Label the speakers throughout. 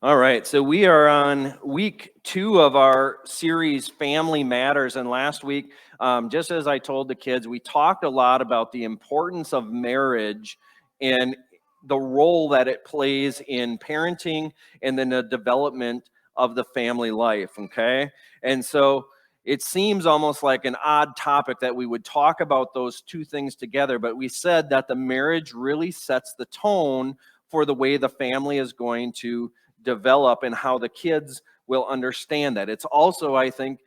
Speaker 1: All right, so we are on week 2 of our series, Family Matters. And last week, just as I told the kids, we talked a lot about the importance of marriage and the role that it plays in parenting and then the development of the family life, okay? And so it seems almost like an odd topic that we would talk about those two things together, but we said that the marriage really sets the tone for the way the family is going to develop and how the kids will understand that. It's also, I think,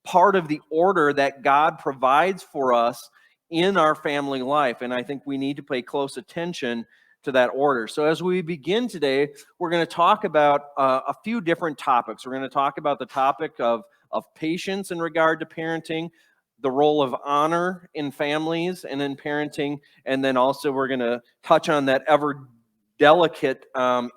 Speaker 1: part of the order that God provides for us in our family life. And I think we need to pay close attention to that order. So as we begin today, we're going to talk about a few different topics. We're going to talk about the topic of patience in regard to parenting, the role of honor in families and in parenting, and then also we're going to touch on that ever delicate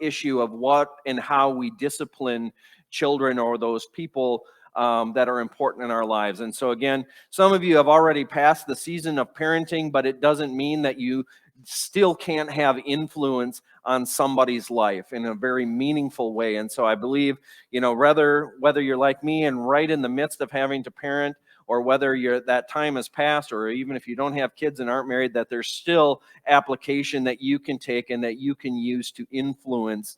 Speaker 1: issue of what and how we discipline children or those people that are important in our lives. And so again, some of you have already passed the season of parenting, but it doesn't mean that you still can't have influence on somebody's life in a very meaningful way. And so I believe, whether you're like me and right in the midst of having to parent, or whether that time has passed, or even if you don't have kids and aren't married, that there's still application that you can take and that you can use to influence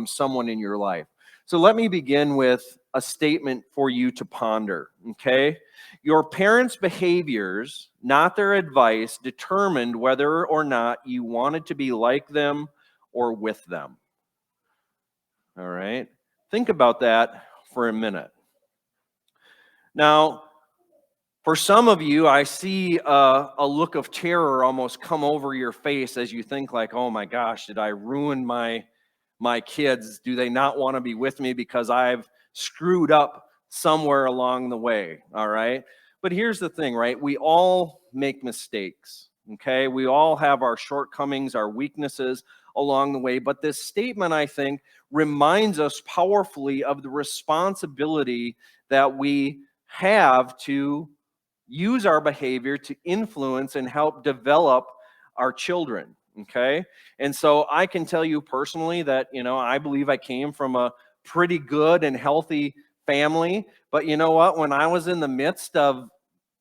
Speaker 1: someone in your life. So let me begin with a statement for you to ponder, okay? Your parents' behaviors, not their advice, determined whether or not you wanted to be like them or with them. All right? Think about that for a minute. Now, for some of you, I see a look of terror almost come over your face as you think like, oh my gosh, did I ruin my kids? Do they not want to be with me because I've screwed up somewhere along the way? All right. But here's the thing, right? We all make mistakes. Okay. We all have our shortcomings, our weaknesses along the way. But this statement, I think, reminds us powerfully of the responsibility that we have to use our behavior to influence and help develop our children. Okay. And so I can tell you personally that, I believe I came from a pretty good and healthy family. But you know what? When I was in the midst of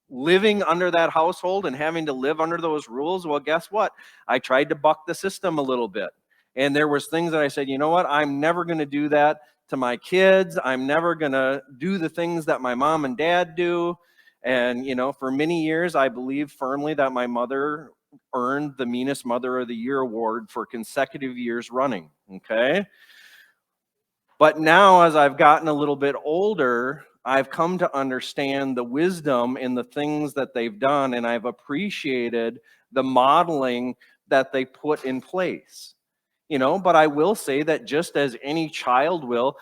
Speaker 1: living under that household and having to live under those rules, well, guess what? I tried to buck the system a little bit. And there was things that I said, you know what? I'm never going to do that to my kids. I'm never going to do the things that my mom and dad do. And, for many years, I believe firmly that my mother earned the Meanest Mother of the Year award for consecutive years running, okay? But now, as I've gotten a little bit older, I've come to understand the wisdom in the things that they've done, and I've appreciated the modeling that they put in place. But I will say that just as any child will,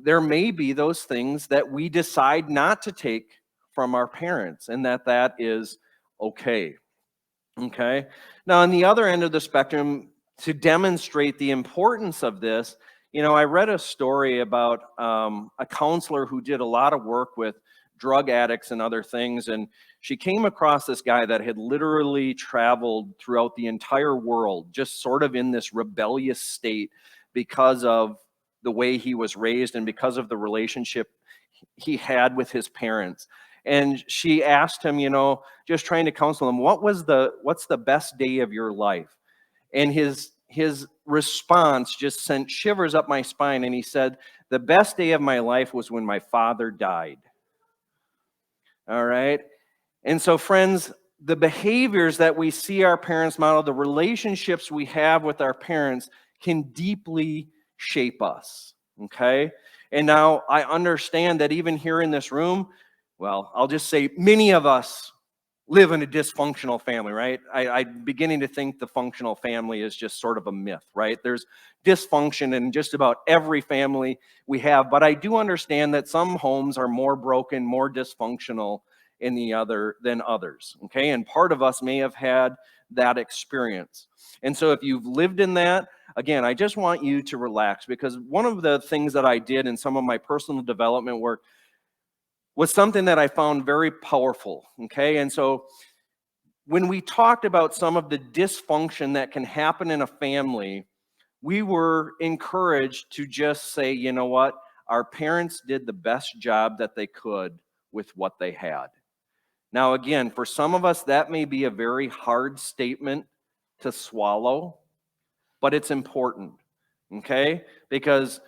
Speaker 1: there may be those things that we decide not to take from our parents, and that is okay. Okay. Now, on the other end of the spectrum, to demonstrate the importance of this, I read a story about a counselor who did a lot of work with drug addicts and other things, and she came across this guy that had literally traveled throughout the entire world, just sort of in this rebellious state because of the way he was raised and because of the relationship he had with his parents. And she asked him, just trying to counsel him, what's the best day of your life? And his response just sent shivers up my spine. And he said, the best day of my life was when my father died. All right. And so, friends, the behaviors that we see our parents model, the relationships we have with our parents can deeply shape us. Okay. And now I understand that even here in this room, well, I'll just say many of us live in a dysfunctional family, right? I'm beginning to think the functional family is just sort of a myth, right? There's dysfunction in just about every family we have, but I do understand that some homes are more broken, more dysfunctional than others, okay? And part of us may have had that experience. And so if you've lived in that, again, I just want you to relax, because one of the things that I did in some of my personal development work was something that I found very powerful, okay? And so when we talked about some of the dysfunction that can happen in a family, we were encouraged to just say, you know what? Our parents did the best job that they could with what they had. Now, again, for some of us, that may be a very hard statement to swallow, but it's important, okay? Because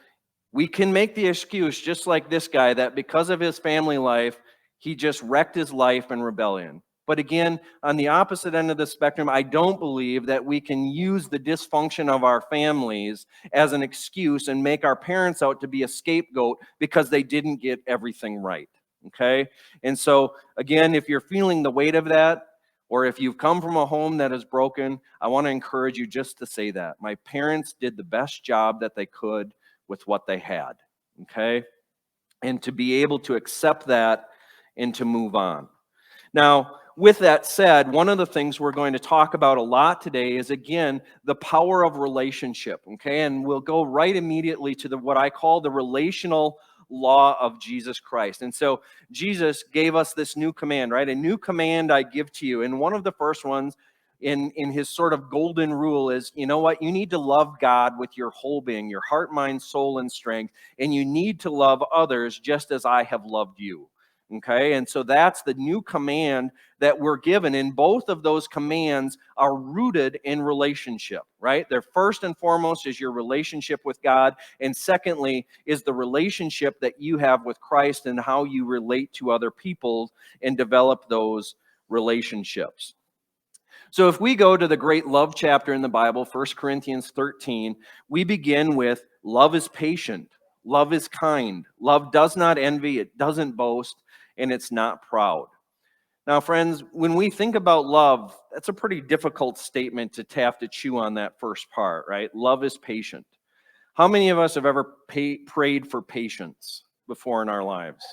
Speaker 1: we can make the excuse, just like this guy, that because of his family life, he just wrecked his life in rebellion. But again, on the opposite end of the spectrum, I don't believe that we can use the dysfunction of our families as an excuse and make our parents out to be a scapegoat because they didn't get everything right. Okay? And so, again, if you're feeling the weight of that, or if you've come from a home that is broken, I want to encourage you just to say that. My parents did the best job that they could with what they had. Okay? And to be able to accept that and to move on. Now, with that said, one of the things we're going to talk about a lot today is, again, the power of relationship, okay? And we'll go right immediately to what I call the relational law of Jesus Christ. And so Jesus gave us this new command, right? A new command I give to you. And one of the first ones in his sort of golden rule is, you know what? You need to love God with your whole being, your heart, mind, soul, and strength. And you need to love others just as I have loved you. Okay, and so that's the new command that we're given, and both of those commands are rooted in relationship, right? They're first and foremost is your relationship with God, and secondly is the relationship that you have with Christ and how you relate to other people and develop those relationships. So if we go to the great love chapter in the Bible, 1 Corinthians 13, we begin with love is patient, love is kind, love does not envy, it doesn't boast, and it's not proud. Now, friends, when we think about love, that's a pretty difficult statement to have to chew on that first part, right? Love is patient. How many of us have ever prayed for patience before in our lives?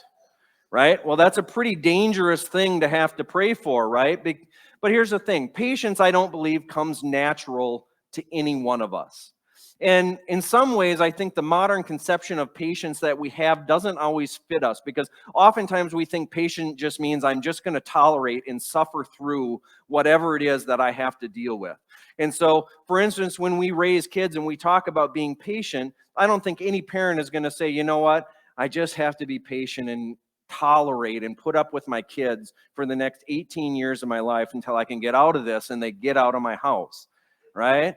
Speaker 1: Right? Well, that's a pretty dangerous thing to have to pray for, right? But here's the thing. Patience, I don't believe, comes natural to any one of us. And in some ways, I think the modern conception of patience that we have doesn't always fit us, because oftentimes we think patient just means I'm just going to tolerate and suffer through whatever it is that I have to deal with. And so, for instance, when we raise kids and we talk about being patient, I don't think any parent is going to say, you know what, I just have to be patient and tolerate and put up with my kids for the next 18 years of my life until I can get out of this and they get out of my house, right?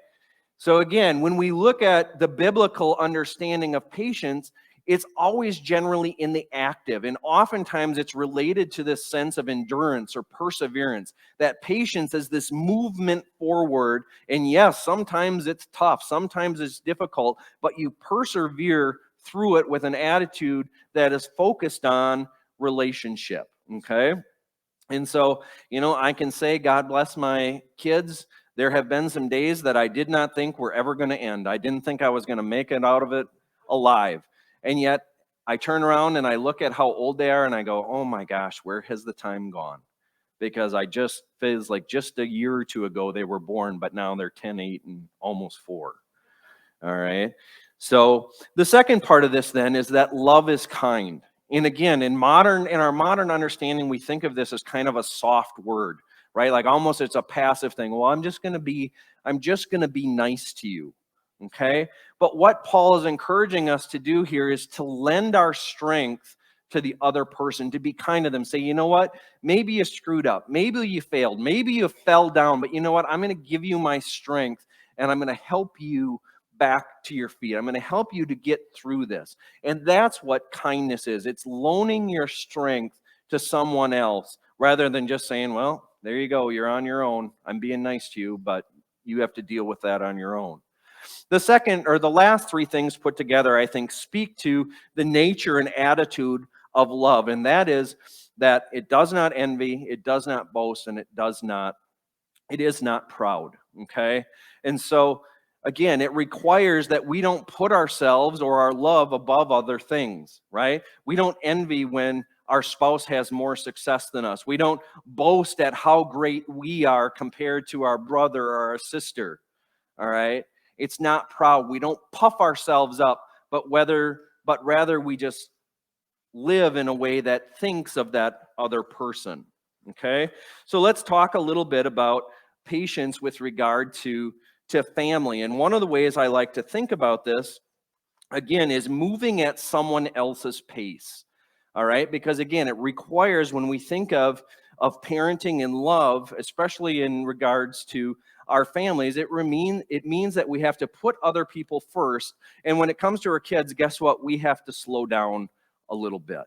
Speaker 1: So again, when we look at the biblical understanding of patience, it's always generally in the active, and oftentimes it's related to this sense of endurance or perseverance. That patience is this movement forward, and yes, sometimes it's tough, sometimes it's difficult, but you persevere through it with an attitude that is focused on relationship, okay? And so, I can say, God bless my kids. There have been some days that I did not think were ever going to end. I didn't think I was going to make it out of it alive. And yet, I turn around and I look at how old they are and I go, oh my gosh, where has the time gone? Because I just feels like just a year or two ago they were born, but now they're 10, 8, and almost 4. All right. So the second part of this then is that love is kind. And again, in our modern understanding, we think of this as kind of a soft word, right? Like almost it's a passive thing. Well, I'm just going to be nice to you. Okay? But what Paul is encouraging us to do here is to lend our strength to the other person, to be kind to them. Say, you know what? Maybe you screwed up. Maybe you failed. Maybe you fell down. But you know what? I'm going to give you my strength and I'm going to help you back to your feet. I'm going to help you to get through this. And that's what kindness is. It's loaning your strength to someone else rather than just saying, well, there you go. You're on your own. I'm being nice to you, but you have to deal with that on your own. The second or the last three things put together, I think, speak to the nature and attitude of love. And that is that it does not envy, it does not boast, and it is not proud. Okay? And so again, it requires that we don't put ourselves or our love above other things, right? We don't envy when our spouse has more success than us. We don't boast at how great we are compared to our brother or our sister, all right? It's not proud. We don't puff ourselves up, but rather we just live in a way that thinks of that other person, okay? So let's talk a little bit about patience with regard to to family. And one of the ways I like to think about this, again, is moving at someone else's pace. All right? Because again, it requires, when we think of parenting and love, especially in regards to our families, it means that we have to put other people first. And when it comes to our kids, guess what? We have to slow down a little bit.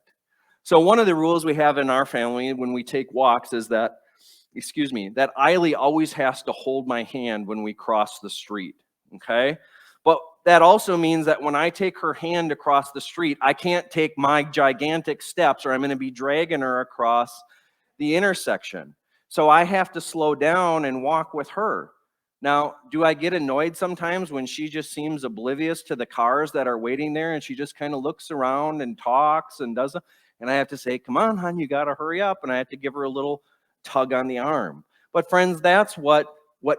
Speaker 1: So one of the rules we have in our family when we take walks is that, that Eiley always has to hold my hand when we cross the street, okay? But that also means that when I take her hand across the street, I can't take my gigantic steps or I'm going to be dragging her across the intersection. So I have to slow down and walk with her. Now, do I get annoyed sometimes when she just seems oblivious to the cars that are waiting there and she just kind of looks around and talks and does, and I have to say, come on, hon, you got to hurry up. And I have to give her a little tug on the arm. But friends, that's what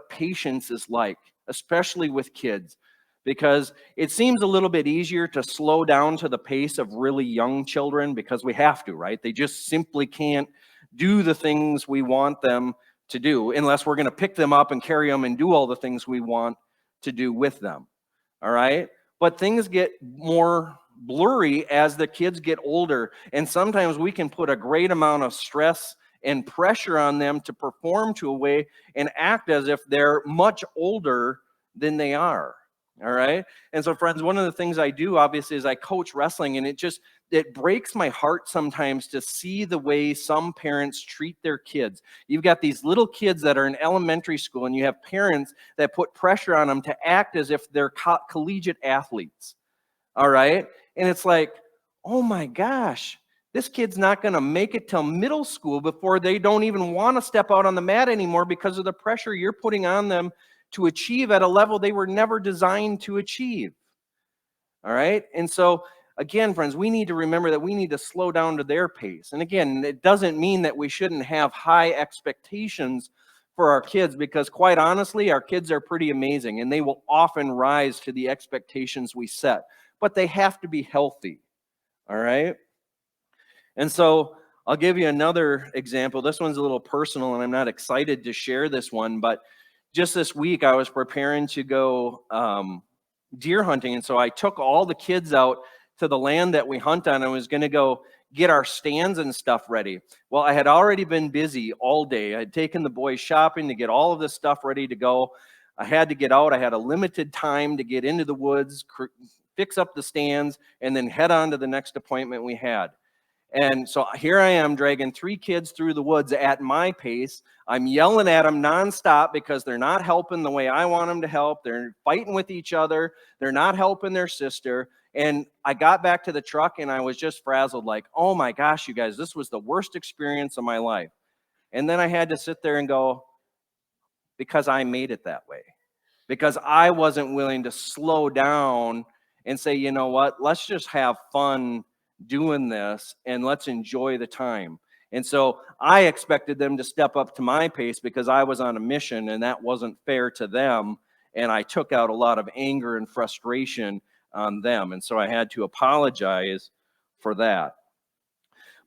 Speaker 1: patience is like, especially with kids, because it seems a little bit easier to slow down to the pace of really young children because we have to, right? They just simply can't do the things we want them to do unless we're going to pick them up and carry them and do all the things we want to do with them. All right? But things get more blurry as the kids get older, and sometimes we can put a great amount of stress and pressure on them to perform to a way and act as if they're much older than they are. All right? And so, friends, one of the things I do, obviously, is I coach wrestling, and it breaks my heart sometimes to see the way some parents treat their kids. You've got these little kids that are in elementary school, and you have parents that put pressure on them to act as if they're collegiate athletes. All right? And it's like, oh my gosh, this kid's not going to make it till middle school before they don't even want to step out on the mat anymore because of the pressure you're putting on them to achieve at a level they were never designed to achieve. All right? And so, again, friends, we need to remember that we need to slow down to their pace. And again, it doesn't mean that we shouldn't have high expectations for our kids, because quite honestly, our kids are pretty amazing and they will often rise to the expectations we set. But they have to be healthy. All right? And so I'll give you another example. This one's a little personal and I'm not excited to share this one, but just this week I was preparing to go deer hunting. And so I took all the kids out to the land that we hunt on and was going to go get our stands and stuff ready. Well, I had already been busy all day. I had taken the boys shopping to get all of this stuff ready to go. I had to get out. I had a limited time to get into the woods, fix up the stands, and then head on to the next appointment we had. And so here I am dragging 3 kids through the woods at my pace. I'm yelling at them nonstop because they're not helping the way I want them to help. They're fighting with each other. They're not helping their sister. And I got back to the truck and I was just frazzled, like, oh my gosh, you guys, this was the worst experience of my life. And then I had to sit there and go, because I made it that way. Because I wasn't willing to slow down and say, you know what, let's just have fun doing this and let's enjoy the time. And so I expected them to step up to my pace because I was on a mission and that wasn't fair to them. And I took out a lot of anger and frustration on them. And so I had to apologize for that.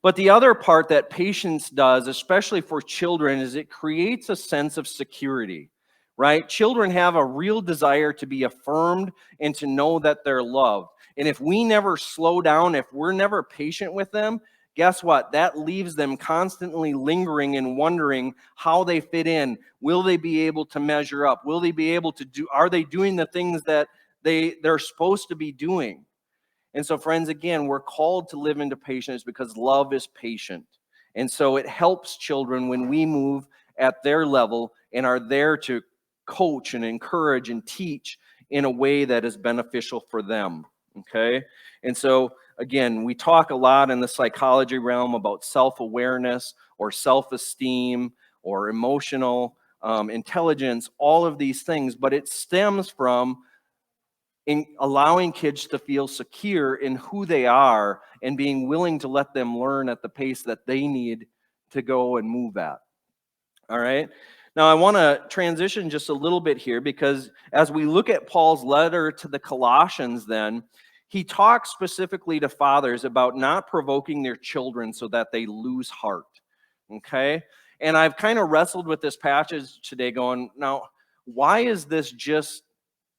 Speaker 1: But the other part that patience does, especially for children, is it creates a sense of security, right? Children have a real desire to be affirmed and to know that they're loved. And if we never slow down, if we're never patient with them, guess what? That leaves them constantly lingering and wondering how they fit in. Will they be able to measure up? Will they be able to do, are they doing the things that they're supposed to be doing? And so, friends, again, we're called to live into patience because love is patient. And so it helps children when we move at their level and are there to coach and encourage and teach in a way that is beneficial for them. Okay? And so, again, we talk a lot in the psychology realm about self-awareness or self-esteem or emotional intelligence, all of these things, but it stems from in allowing kids to feel secure in who they are and being willing to let them learn at the pace that they need to go and move at. All right? Now, I want to transition just a little bit here because as we look at Paul's letter to the Colossians, then, he talks specifically to fathers about not provoking their children so that they lose heart. Okay? And I've kind of wrestled with this passage today going, now, why is this just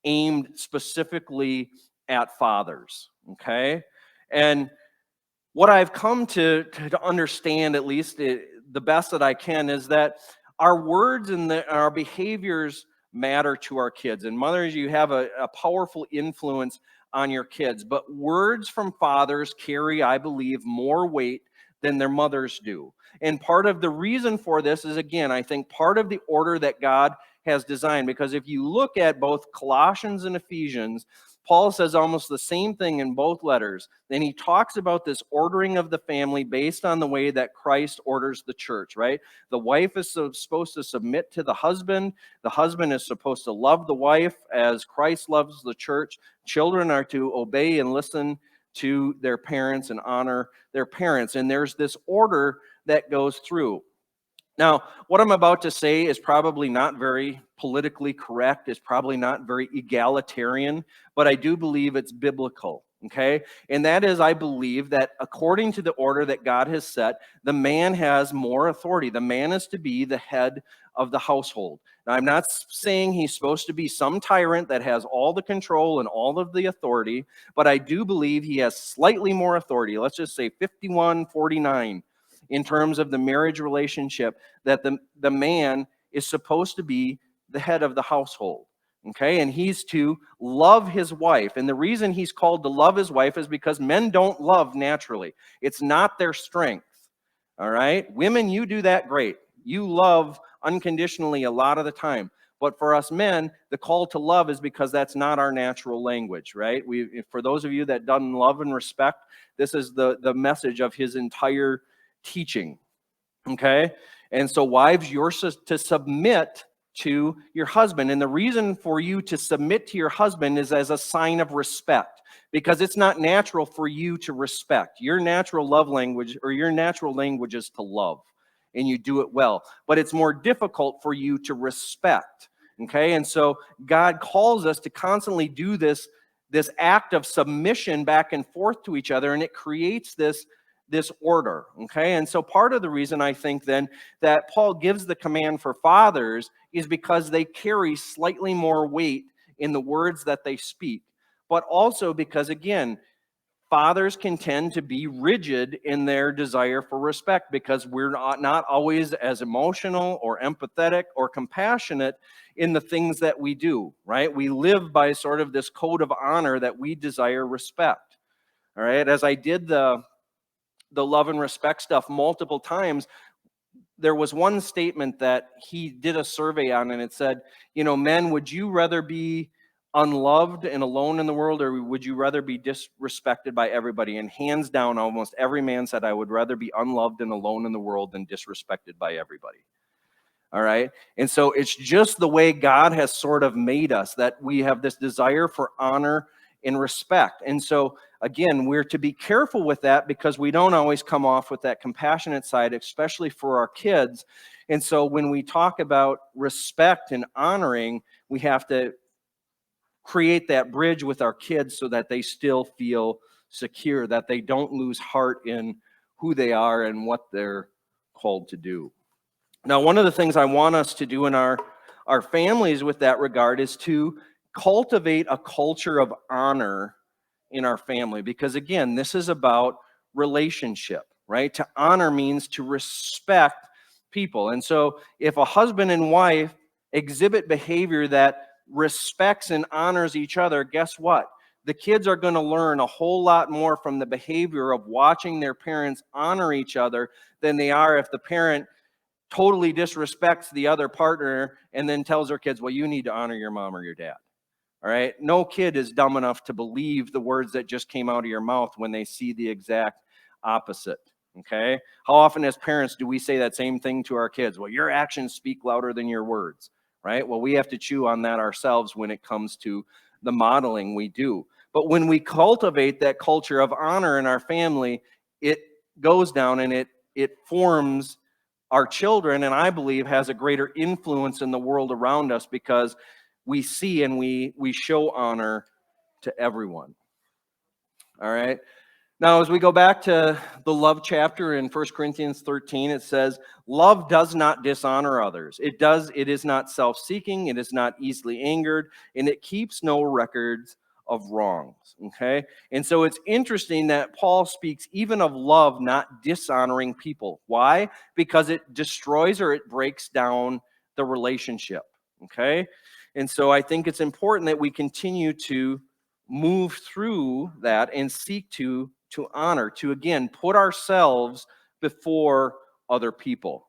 Speaker 1: aimed specifically at fathers? Okay. And what I've come to understand, at least the best that I can, is that our words and our behaviors matter to our kids. And mothers, you have a powerful influence on your kids. But words from fathers carry, I believe, more weight than their mothers do. And part of the reason for this is, again, I think part of the order that God has designed. Because if you look at both Colossians and Ephesians, Paul says almost the same thing in both letters. Then he talks about this ordering of the family based on the way that Christ orders the church, right? The wife is supposed to submit to the husband. The husband is supposed to love the wife as Christ loves the church. Children are to obey and listen to their parents and honor their parents. And there's this order that goes through. Now, what I'm about to say is probably not very politically correct. It's probably not very egalitarian, but I do believe it's biblical, okay? And that is, I believe that according to the order that God has set, the man has more authority. The man is to be the head of the household. Now, I'm not saying he's supposed to be some tyrant that has all the control and all of the authority, but I do believe he has slightly more authority. Let's just say 51-49. In terms of the marriage relationship, that the man is supposed to be the head of the household, okay? And he's to love his wife. And the reason he's called to love his wife is because men don't love naturally. It's not their strength, all right? Women, you do that great. You love unconditionally a lot of the time. But for us men, the call to love is because that's not our natural language, right? For those of you that don't love and respect, this is the message of his entire teaching, okay? And so wives, you're to submit to your husband. And the reason for you to submit to your husband is as a sign of respect, because it's not natural for you to respect. Your natural love language, or your natural language, is to love, and you do it well. But it's more difficult for you to respect, okay? And so God calls us to constantly do this act of submission back and forth to each other, and it creates this order, okay? And so part of the reason I think then that Paul gives the command for fathers is because they carry slightly more weight in the words that they speak, but also because, again, fathers can tend to be rigid in their desire for respect because we're not always as emotional or empathetic or compassionate in the things that we do, right? We live by sort of this code of honor that we desire respect, all right? As I did the love and respect stuff multiple times, there was one statement that he did a survey on, and it said, men, would you rather be unloved and alone in the world, or would you rather be disrespected by everybody? And hands down, almost every man said, I would rather be unloved and alone in the world than disrespected by everybody. All right? And so it's just the way God has sort of made us, that we have this desire for honor and respect. And so, again, we're to be careful with that because we don't always come off with that compassionate side, especially for our kids. And so when we talk about respect and honoring, we have to create that bridge with our kids so that they still feel secure, that they don't lose heart in who they are and what they're called to do. Now, one of the things I want us to do in our families with that regard is to cultivate a culture of honor in our family, because again, this is about relationship, right? To honor means to respect people. And so if a husband and wife exhibit behavior that respects and honors each other, guess what? The kids are going to learn a whole lot more from the behavior of watching their parents honor each other than they are if the parent totally disrespects the other partner and then tells their kids, well, you need to honor your mom or your dad. All right? No kid is dumb enough to believe the words that just came out of your mouth when they see the exact opposite. Okay? How often as parents do we say that same thing to our kids? Well, your actions speak louder than your words, right? Well, we have to chew on that ourselves when it comes to the modeling we do. But when we cultivate that culture of honor in our family, it goes down and it forms our children, and I believe has a greater influence in the world around us because we see and we show honor to everyone. All right. Now, as we go back to the love chapter in 1 Corinthians 13, it says, love does not dishonor others. It is not self-seeking, it is not easily angered, and it keeps no records of wrongs. Okay? And so it's interesting that Paul speaks even of love not dishonoring people. Why? Because it destroys or it breaks down the relationship. Okay? And so I think it's important that we continue to move through that and seek to honor, to again put ourselves before other people.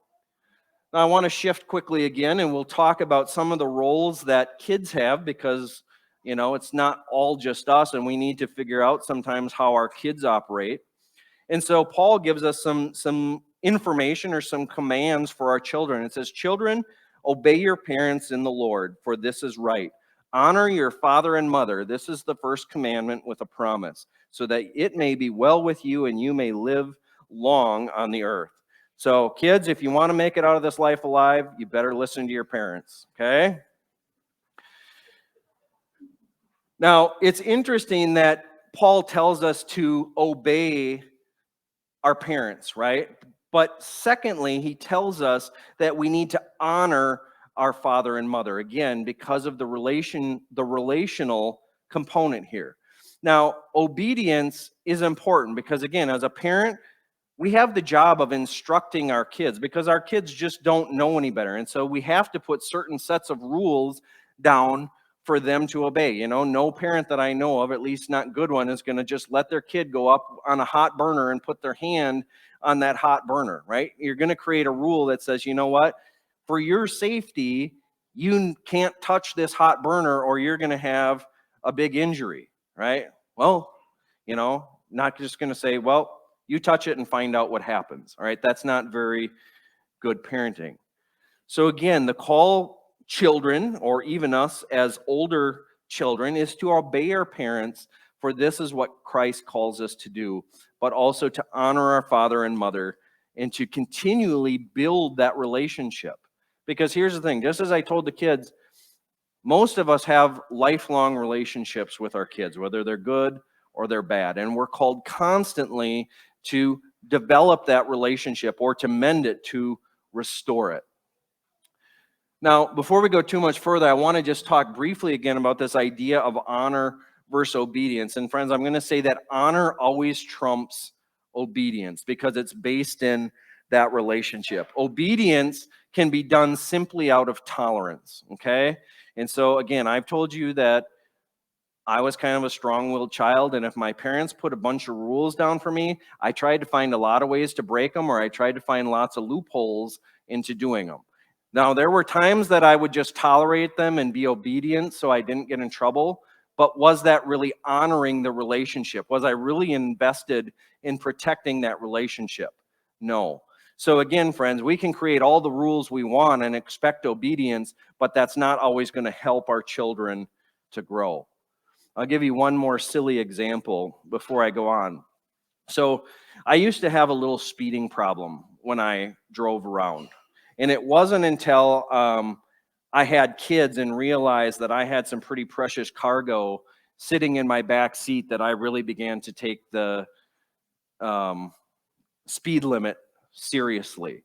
Speaker 1: Now, I want to shift quickly again, and we'll talk about some of the roles that kids have, because it's not all just us, and we need to figure out sometimes how our kids operate. And so Paul gives us some information or some commands for our children. It says, children, obey your parents in the Lord, for this is right. Honor your father and mother. This is the first commandment with a promise, so that it may be well with you and you may live long on the earth. So, kids, if you want to make it out of this life alive, you better listen to your parents, okay? Now, it's interesting that Paul tells us to obey our parents, right? But secondly, he tells us that we need to honor our father and mother, again, because of the relational component here. Now, obedience is important because, again, as a parent, we have the job of instructing our kids because our kids just don't know any better. And so we have to put certain sets of rules down for them to obey. No parent that I know of, at least not good one, is going to just let their kid go up on a hot burner and put their hand on that hot burner, right? You're going to create a rule that says, you know what, for your safety, you can't touch this hot burner or you're going to have a big injury, right? Well, not just going to say, well, you touch it and find out what happens, all right? That's not very good parenting. So again, the call children, or even us as older children, is to obey our parents, for this is what Christ calls us to do, but also to honor our father and mother and to continually build that relationship. Because here's the thing, just as I told the kids, most of us have lifelong relationships with our kids, whether they're good or they're bad, and we're called constantly to develop that relationship or to mend it, to restore it. Now, before we go too much further, I want to just talk briefly again about this idea of honor versus obedience. And friends, I'm going to say that honor always trumps obedience because it's based in that relationship. Obedience can be done simply out of tolerance, okay? And so again, I've told you that I was kind of a strong-willed child, and if my parents put a bunch of rules down for me, I tried to find a lot of ways to break them, or I tried to find lots of loopholes into doing them. Now, there were times that I would just tolerate them and be obedient so I didn't get in trouble, but was that really honoring the relationship? Was I really invested in protecting that relationship? No. So again, friends, we can create all the rules we want and expect obedience, but that's not always going to help our children to grow. I'll give you one more silly example before I go on. So I used to have a little speeding problem when I drove around. And it wasn't until I had kids and realized that I had some pretty precious cargo sitting in my back seat that I really began to take the speed limit seriously.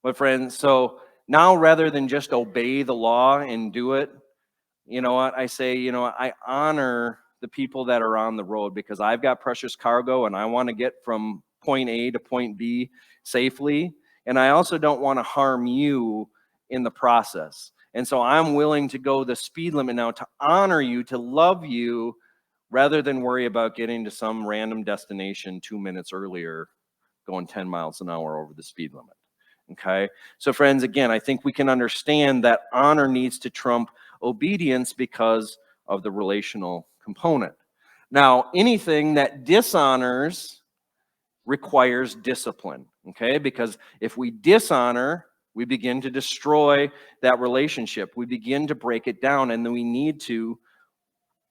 Speaker 1: My friends, so now rather than just obey the law and do it, you know what, I say, I honor the people that are on the road because I've got precious cargo and I want to get from point A to point B safely. And I also don't want to harm you in the process. And so I'm willing to go the speed limit now to honor you, to love you, rather than worry about getting to some random destination 2 minutes earlier, going 10 miles an hour over the speed limit. Okay? So friends, again, I think we can understand that honor needs to trump obedience because of the relational component. Now, anything that dishonors requires discipline, okay? Because if we dishonor, we begin to destroy that relationship. We begin to break it down, and then we need to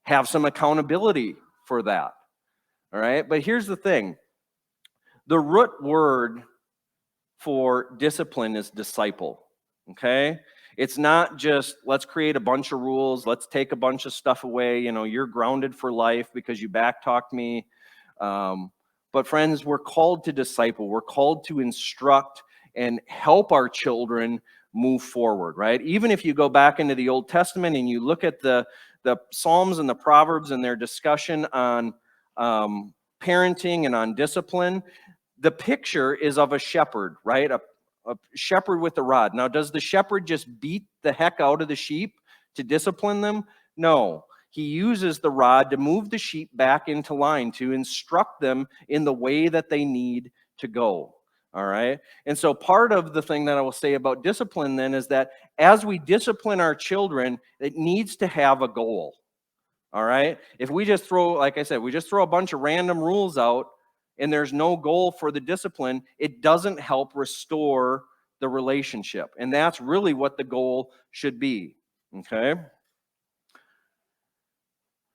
Speaker 1: have some accountability for that, all right? But here's the thing. The root word for discipline is disciple, okay? It's not just, let's create a bunch of rules, let's take a bunch of stuff away, you're grounded for life because you backtalked me. But friends, we're called to disciple. We're called to instruct and help our children move forward, right? Even if you go back into the Old Testament and you look at the Psalms and the Proverbs and their discussion on parenting and on discipline, the picture is of a shepherd, right? A shepherd with a rod. Now, does the shepherd just beat the heck out of the sheep to discipline them? No. He uses the rod to move the sheep back into line, to instruct them in the way that they need to go. All right. And so part of the thing that I will say about discipline then is that as we discipline our children, it needs to have a goal. All right. If we just throw, like I said, we just throw a bunch of random rules out and there's no goal for the discipline, it doesn't help restore the relationship. And that's really what the goal should be. Okay.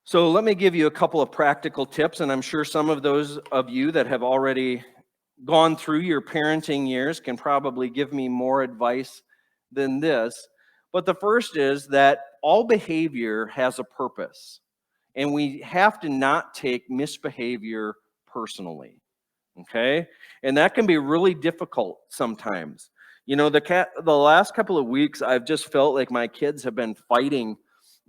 Speaker 1: So let me give you a couple of practical tips, and I'm sure some of those of you that have already gone through your parenting years can probably give me more advice than this. But the first is that all behavior has a purpose, and we have to not take misbehavior personally. Okay? And that can be really difficult sometimes. You know, the last couple of weeks, I've just felt like my kids have been fighting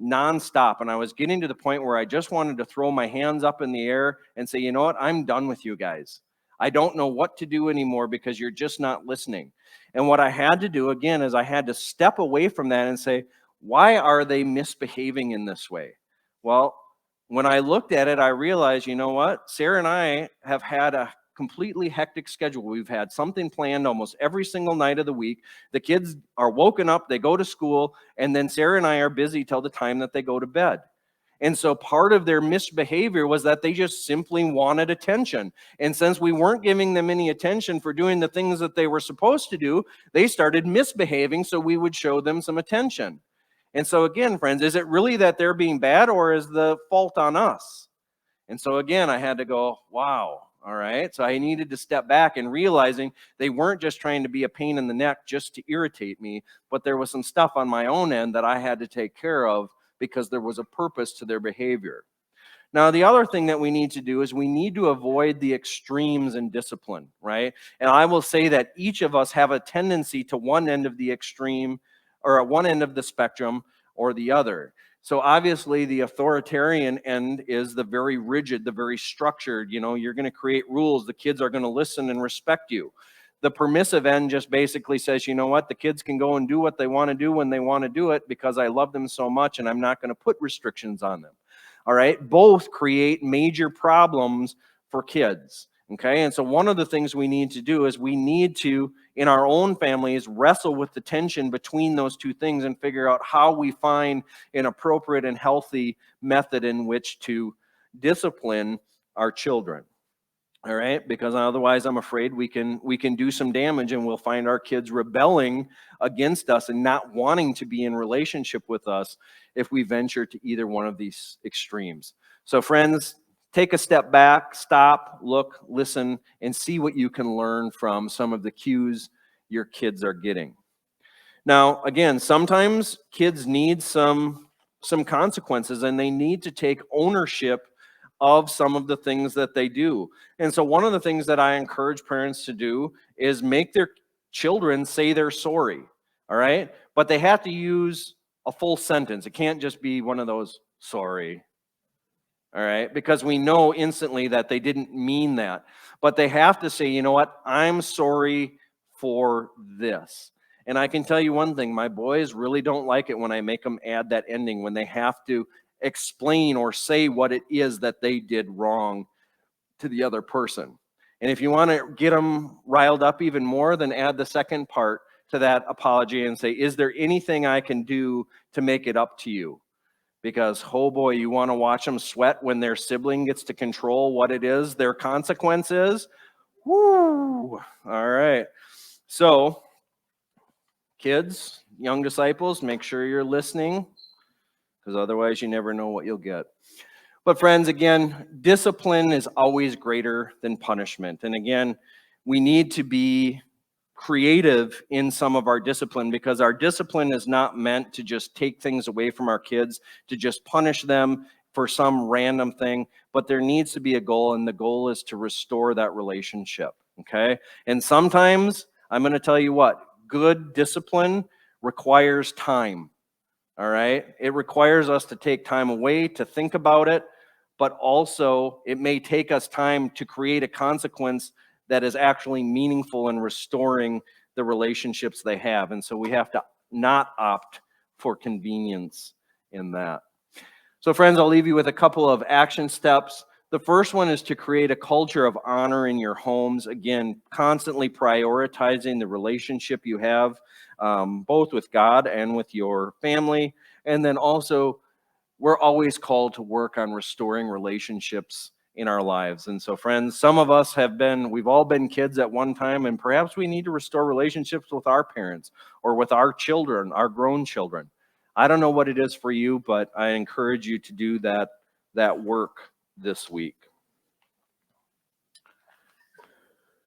Speaker 1: nonstop. And I was getting to the point where I just wanted to throw my hands up in the air and say, you know what, I'm done with you guys. I don't know what to do anymore because you're just not listening. And what I had to do, again, is I had to step away from that and say, why are they misbehaving in this way? Well, when I looked at it, I realized, you know what? Sarah and I have had a completely hectic schedule. We've had something planned almost every single night of the week. The kids are woken up, they go to school, and then Sarah and I are busy till the time that they go to bed. And so part of their misbehavior was that they just simply wanted attention. And since we weren't giving them any attention for doing the things that they were supposed to do, they started misbehaving so we would show them some attention. And so again, friends, is it really that they're being bad, or is the fault on us? And so again, I had to go, wow. All right. So I needed to step back and realizing they weren't just trying to be a pain in the neck just to irritate me, but there was some stuff on my own end that I had to take care of because there was a purpose to their behavior. Now, the other thing that we need to do is we need to avoid the extremes in discipline, right? And I will say that each of us have a tendency to one end of the extreme or at one end of the spectrum or the other. So obviously the authoritarian end is the very rigid, the very structured, you're going to create rules. The kids are going to listen and respect you. The permissive end just basically says, you know what, the kids can go and do what they want to do when they want to do it because I love them so much and I'm not going to put restrictions on them. All right, both create major problems for kids. Okay, and so one of the things we need to do is we need to, in our own families, wrestle with the tension between those two things and figure out how we find an appropriate and healthy method in which to discipline our children. All right, because otherwise I'm afraid we can do some damage and we'll find our kids rebelling against us and not wanting to be in relationship with us if we venture to either one of these extremes. So friends, take a step back, stop, look, listen, and see what you can learn from some of the cues your kids are getting. Now, again, sometimes kids need some consequences and they need to take ownership of some of the things that they do. And so one of the things that I encourage parents to do is make their children say they're sorry, all right? But they have to use a full sentence. It can't just be one of those, sorry, all right? Because we know instantly that they didn't mean that. But they have to say, you know what, I'm sorry for this. And I can tell you one thing, my boys really don't like it when I make them add that ending, when they have to explain or say what it is that they did wrong to the other person. And if you want to get them riled up even more, then add the second part to that apology and say, is there anything I can do to make it up to you? Because, oh boy, you want to watch them sweat when their sibling gets to control what it is their consequence is. Woo! All right. So, kids, young disciples, make sure you're listening, because otherwise you never know what you'll get. But friends, again, discipline is always greater than punishment. And again, we need to be creative in some of our discipline, because our discipline is not meant to just take things away from our kids, to just punish them for some random thing, but there needs to be a goal, and the goal is to restore that relationship, okay? And sometimes, I'm going to tell you what, good discipline requires time, all right? It requires us to take time away to think about it, but also it may take us time to create a consequence that is actually meaningful in restoring the relationships they have. And so we have to not opt for convenience in that. So friends, I'll leave you with a couple of action steps. The first one is to create a culture of honor in your homes. Again, constantly prioritizing the relationship you have, both with God and with your family. And then also, we're always called to work on restoring relationships in our lives. And so friends, some of us we've all been kids at one time, and perhaps we need to restore relationships with our parents or with our children, our grown children. I don't know what it is for you, but I encourage you to do that work this week.